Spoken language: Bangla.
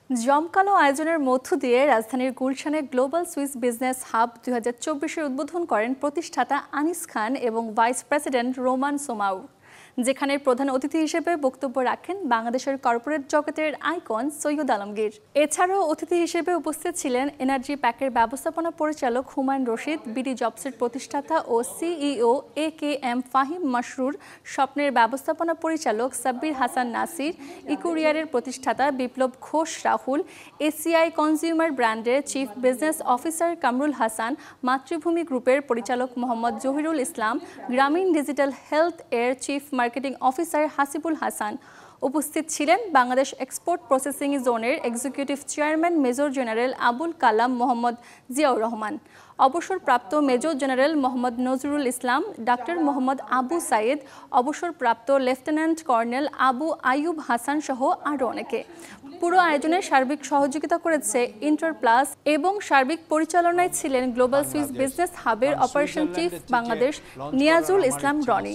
জমকালো আয়োজনের মধ্য দিয়ে রাজধানীর গুলশানে গ্লোবাল সুইস বিজনেস হাব 2024-এর উদ্বোধন করেন প্রতিষ্ঠাতা আনিস খান এবং ভাইস প্রেসিডেন্ট রোমান সোমাউ, যেখানে প্রধান অতিথি হিসেবে বক্তব্য রাখেন বাংলাদেশের কর্পোরেট জগতের আইকন সৈয়দ আলমগীর। এছাড়াও অতিথি হিসেবে উপস্থিত ছিলেন এনার্জি প্যাকের ব্যবস্থাপনা পরিচালক হুমায়ুন রশিদ, বিডি জবসের প্রতিষ্ঠাতা ও সিইও AKM ফাহিম মাসরুর, স্বপ্নের ব্যবস্থাপনা পরিচালক সাব্বির হাসান নাসির, ইকুরিয়ারের প্রতিষ্ঠাতা বিপ্লব ঘোষ রাহুল, এসিআই কনজিউমার ব্র্যান্ডের chief business officer Kamrul Hasan, Matribhumi গ্রুপের পরিচালক মোহাম্মদ জহিরুল ইসলাম, গ্রামীণ ডিজিটাল হেলথ এর chief marketing officer Hasibul Hasan. উপস্থিত ছিলেন বাংলাদেশ এক্সপোর্ট প্রসেসিং জোনের executive chairman major general Abul Kalam Mohammad Ziaur Rahman, অবসরপ্রাপ্ত মেজর জেনারেল মোহাম্মদ নজরুল ইসলাম, ডাক্তার মোহাম্মদ আবু সাইদ, অবসরপ্রাপ্ত লেফটেন্যান্ট কর্নেল আবু আইয়ুব হাসান সহ আরও অনেকে। পুরো আয়োজনে সার্বিক সহযোগিতা করেছে ইন্টারপ্লাস এবং সার্বিক পরিচালনায় ছিলেন গ্লোবাল সুইস বিজনেস হাবের অপারেশন চিফ বাংলাদেশ নিয়াজুল ইসলাম রনি।